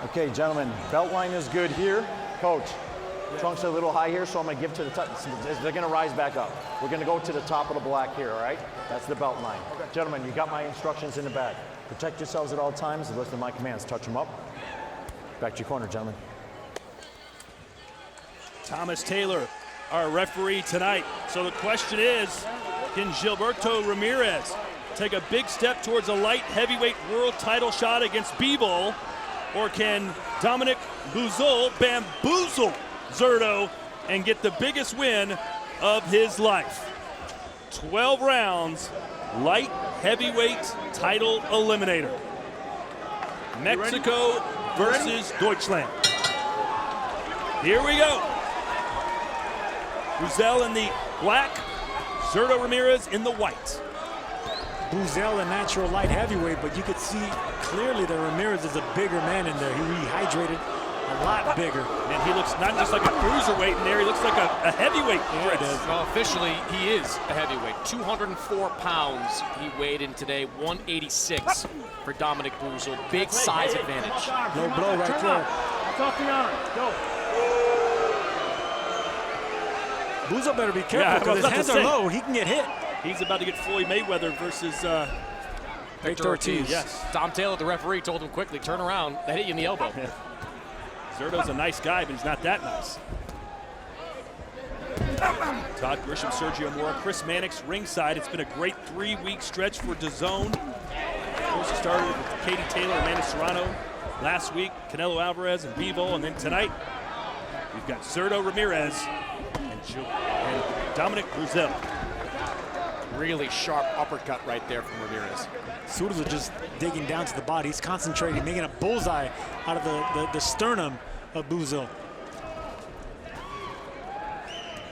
Okay, gentlemen, belt line is good here. Coach, trunks are a little high here, so I'm gonna give to the top. They're gonna rise back up. We're gonna go to the top of the black here, all right? That's the belt line. Okay. Gentlemen, you got my instructions in the bag. Protect yourselves at all times and listen to my commands. Touch them up. Back to your corner, gentlemen. Thomas Taylor, our referee tonight. So the question is, can Gilberto Ramirez take a big step towards a light heavyweight world title shot against Bivol, or can Dominic Boesel bamboozle Zurdo and get the biggest win of his life? 12 rounds, light heavyweight title eliminator. Mexico versus Deutschland. Here we go. Boesel in the black, Zurdo Ramirez in the white. Boesel, a natural light heavyweight, but you could see clearly that Ramirez is a bigger man in there. He rehydrated a lot bigger. And he looks not just like a cruiserweight in there, he looks like a heavyweight. Yeah, he does. Well, officially, he is a heavyweight. 204 pounds he weighed in today, 186 for Dominic Boesel. Big size advantage. No blow right there. That's off the arm. Go. Boesel better be careful because his hands are low. He can get hit. He's about to get Floyd Mayweather versus Victor Ortiz. Yes. Tom Taylor, the referee, told him quickly, turn around. That hit you in the elbow. Yeah. Zurdo's a nice guy, but he's not that nice. Todd Grisham, Sergio Mora, Chris Mannix ringside. It's been a great 3-week stretch for DAZN. First started with Katie Taylor and Amanda Serrano. Last week, Canelo Alvarez and Bivol. And then tonight, we've got Zurdo Ramirez and Dominic Boesel. Really sharp uppercut right there from Ramirez. Zurdo just digging down to the body. He's concentrating, making a bullseye out of the sternum of Boesel.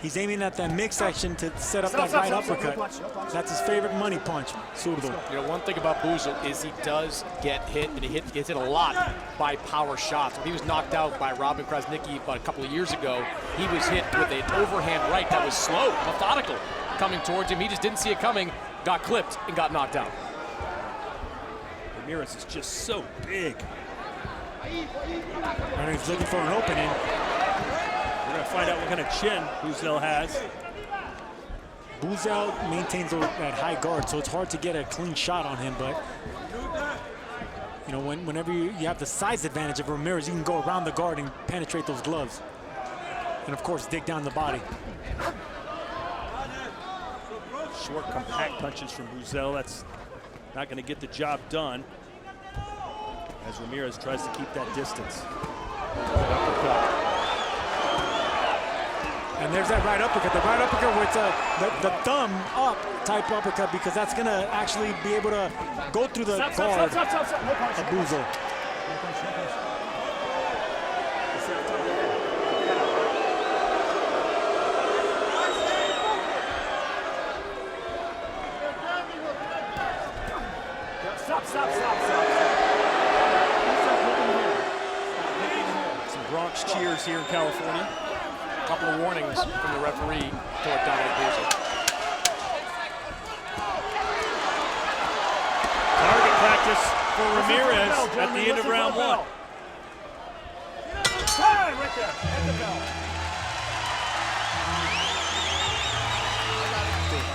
He's aiming at that midsection to set up that right uppercut. That's his favorite money punch, Zurdo. You know, one thing about Boesel is he does get hit, and he gets hit a lot by power shots. When he was knocked out by Robin Krasnicki about a couple of years ago, he was hit with an overhand right that was slow, methodical, coming towards him. He just didn't see it coming, got clipped, and got knocked out. Ramirez is just so big. And he's looking for an opening. We're going to find out what kind of chin Boesel has. Boesel maintains that high guard, so it's hard to get a clean shot on him, but you know, whenever you have the size advantage of Ramirez, you can go around the guard and penetrate those gloves. And of course, dig down the body. Short, compact punches from Boesel. That's not going to get the job done as Ramirez tries to keep that distance. And there's that right uppercut. The right uppercut with the thumb up type uppercut, because that's going to actually be able to go through the guard of Boesel. Some Bronx cheers here in California. A couple of warnings from the referee toward Dominic Boesel. Target practice for Ramirez at the end of round 1.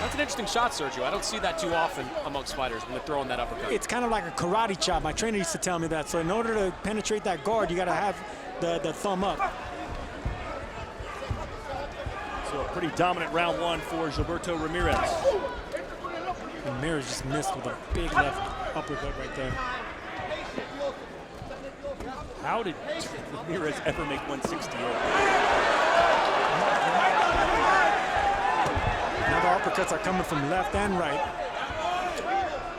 That's an interesting shot, Sergio. I don't see that too often amongst fighters when they're throwing that uppercut. It's kind of like a karate chop. My trainer used to tell me that. So in order to penetrate that guard, you got to have the thumb up. So a pretty dominant round 1 for Gilberto Ramirez. Ramirez just missed with a big left uppercut right there. How did Ramirez ever make 168? Now the uppercuts are coming from left and right.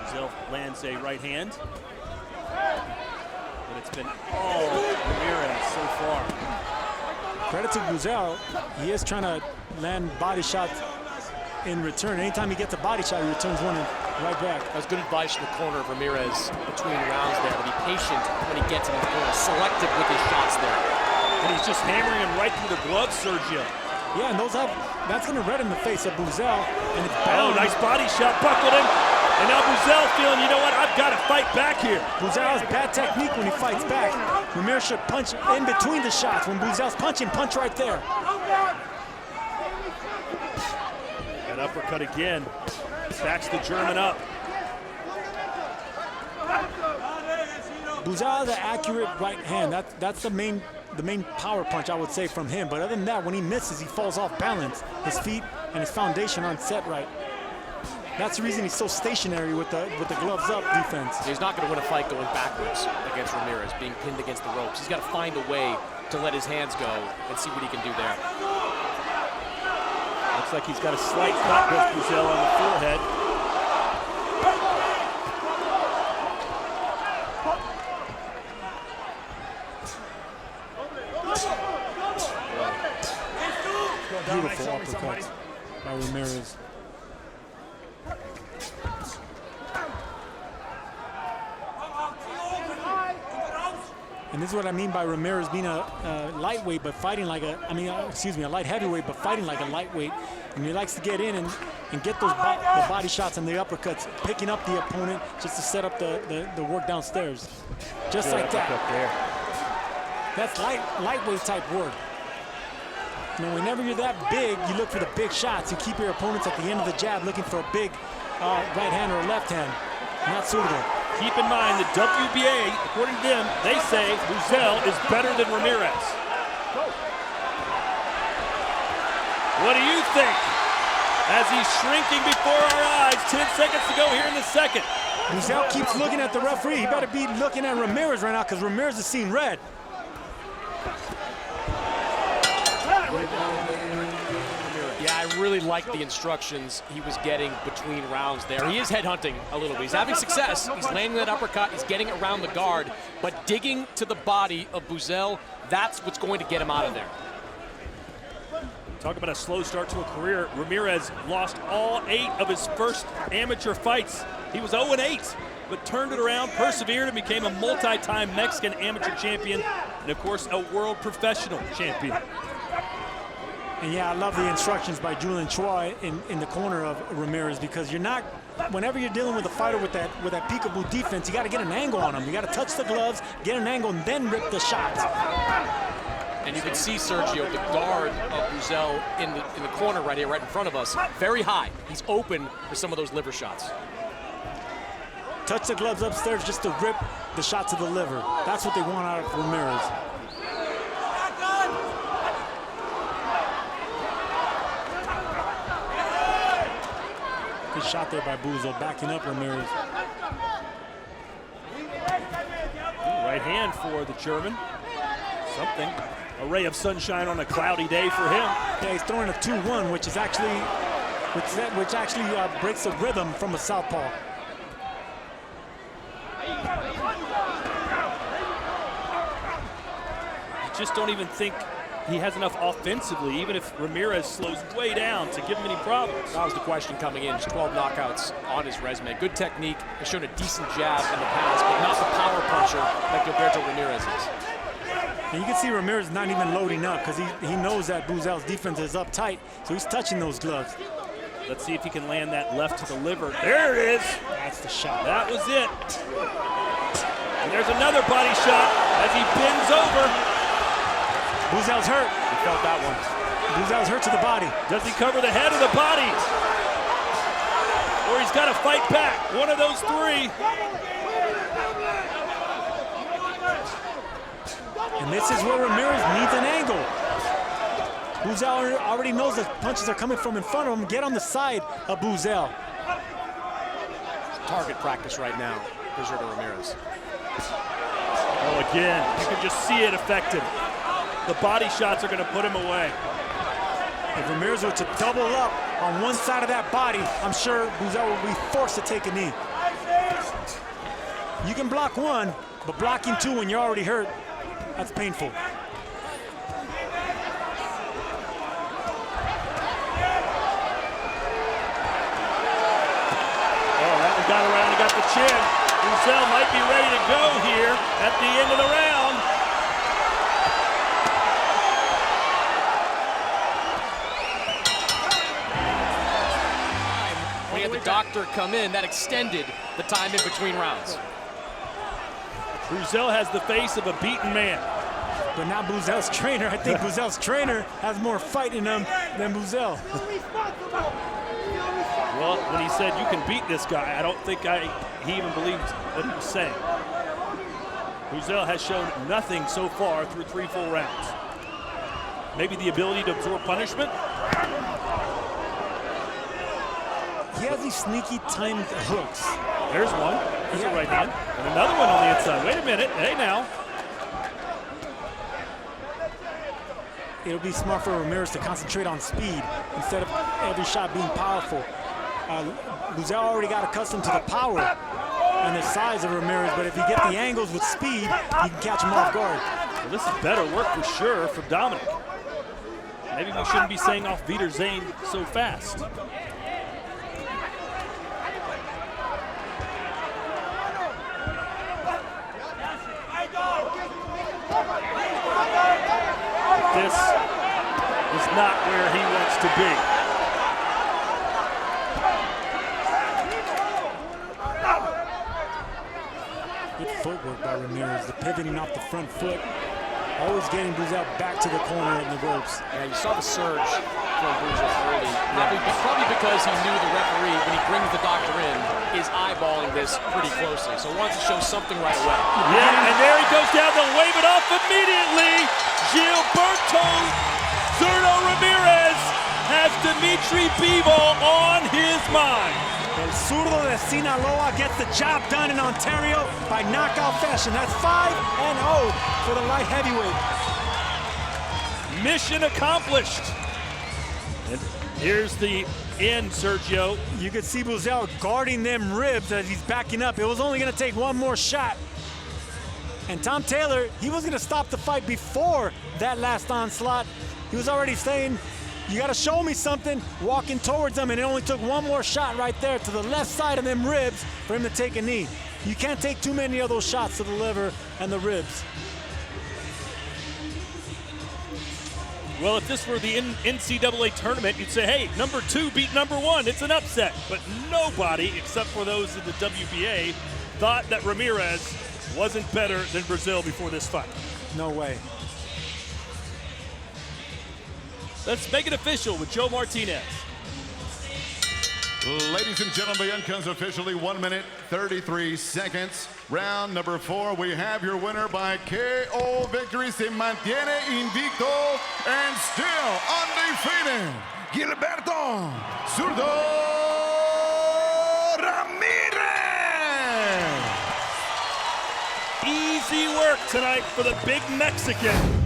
Boesel lands a right hand. But it's been all Ramirez so far. Credit to Boesel. He is trying to land body shots in return. Anytime he gets a body shot, he returns one right back. That was good advice from the corner of Ramirez between rounds there, to be patient when he gets in the corner, selective with his shots there. And he's just hammering him right through the gloves, Sergio. Yeah, and that's going to red in the face of Boesel. And it's Oh, nice body shot, buckled him. And now Boesel feeling, you know what, I've got to fight back here. Boesel has bad technique when he fights back. Ramirez should punch in between the shots. When Boesel's punching, punch right there. That uppercut again. Backs the German up. Boesel has an accurate right hand. That's the main power punch, I would say, from him. But other than that, when he misses, he falls off balance. His feet and his foundation aren't set right. That's the reason he's so stationary with the gloves up defense. He's not going to win a fight going backwards against Ramirez, being pinned against the ropes. He's got to find a way to let his hands go and see what he can do there. Looks like he's got a slight cut with Boesel on the forehead. Beautiful uppercut by Ramirez. And this is what I mean by Ramirez being a lightweight, but fighting like a light heavyweight, but fighting like a lightweight. And he likes to get in and get those the body shots and the uppercuts, picking up the opponent just to set up the work downstairs. Just like that. That's lightweight type work. You know, whenever you're that big, you look for the big shots. You keep your opponents at the end of the jab looking for a big right hand or a left hand, not Zurdo. Keep in mind the WBA, according to them, they say Boesel is better than Ramirez. What do you think? As he's shrinking before our eyes, 10 seconds to go here in the second. Boesel keeps looking at the referee. He better be looking at Ramirez right now because Ramirez is seeing red. Yeah, I really like the instructions he was getting between rounds there. He is headhunting a little bit. He's having success. He's landing that uppercut. He's getting it around the guard. But digging to the body of Boesel, that's what's going to get him out of there. Talk about a slow start to a career. Ramirez lost all 8 of his first amateur fights. He was 0-8, but turned it around, persevered, and became a multi-time Mexican amateur champion, and of course, a world professional champion. And yeah, I love the instructions by Julian Chua in the corner of Ramirez, because you're not, whenever you're dealing with a fighter with that peekaboo defense, you got to get an angle on him. You got to touch the gloves, get an angle, and then rip the shots. And you can see Sergio, the guard of Boesel in the corner right here, right in front of us, very high. He's open for some of those liver shots. Touch the gloves upstairs just to rip the shot to the liver. That's what they want out of Ramirez. Good shot there by Boesel, backing up Ramirez. Right hand for the German. Something. A ray of sunshine on a cloudy day for him. Yeah, he's throwing a 2-1, which actually breaks the rhythm from a southpaw. I just don't even think he has enough offensively, even if Ramirez slows way down, to give him any problems. That was the question coming in. Just 12 knockouts on his resume. Good technique. Has shown a decent jab in the past, but not the power puncher that Gilberto Ramirez is. And you can see Ramirez not even loading up because he knows that Boesel's defense is up tight, so he's touching those gloves. Let's see if he can land that left to the liver. There it is. That's the shot. That was it. And there's another body shot as he bends over. Boesel's hurt. He felt that one. Boesel's hurt to the body. Does he cover the head or the body? Or he's got to fight back. One of those 3. And this is where Ramirez needs an angle. Boesel already knows the punches are coming from in front of him. Get on the side of Boesel. Target practice right now for Zurdo Ramirez. Oh, again, you can just see it affected. The body shots are going to put him away. If Ramirez were to double up on one side of that body, I'm sure Boesel will be forced to take a knee. You can block one, but blocking 2 when you're already hurt, that's painful. Oh, that one got around and got the chin. Boesel might be ready to go here at the end of the round. When he had the doctor come in, that extended the time in between rounds. Boesel has the face of a beaten man. But not Boesel's trainer. I think Boesel's trainer has more fight in him than Boesel. Well, when he said you can beat this guy, I don't think he even believed what he was saying. Boesel has shown nothing so far through 3 full rounds. Maybe the ability to absorb punishment. He has these sneaky timed hooks. There's one. There's a right hand. And another one on the inside. Wait a minute. Hey, now. It'll be smart for Ramirez to concentrate on speed instead of every shot being powerful. Boesel already got accustomed to the power and the size of Ramirez, but if you get the angles with speed, you can catch him off guard. Well, this is better work for sure for Dominic. Maybe we shouldn't be saying off Vitor Zane so fast. This is not where he wants to be. Good footwork by Ramirez, the pivoting off the front foot, always getting Boesel back to the corner in the ropes. Yeah, you saw the surge from Boesel early. Probably because he knew the referee, when he brings the doctor in, is eyeballing this pretty closely. So he wants to show something right away. Yeah, and there he goes down to wave it off immediately. Gilberto Zurdo Ramirez has Dmitry Bivol on his mind. El Zurdo de Sinaloa gets the job done in Ontario by knockout fashion. That's 5-0 for the light heavyweight. Mission accomplished. And here's the end, Sergio. You could see Boesel guarding them ribs as he's backing up. It was only going to take one more shot. And Tom Taylor, he was going to stop the fight before that last onslaught. He was already saying, you got to show me something, walking towards him, and it only took one more shot right there to the left side of them ribs for him to take a knee. You can't take too many of those shots to the liver and the ribs. Well, if this were the NCAA tournament, you'd say, hey, number 2 beat number 1. It's an upset. But nobody, except for those in the WBA, thought that Ramirez wasn't better than Brazil before this fight. No way. Let's make it official with Joe Martinez. Ladies and gentlemen, the end comes officially 1 minute, 33 seconds. Round number 4, we have your winner by KO victory. Se mantiene invicto and still undefeated, Gilberto Zurdo Ramirez. Easy work tonight for the big Mexican.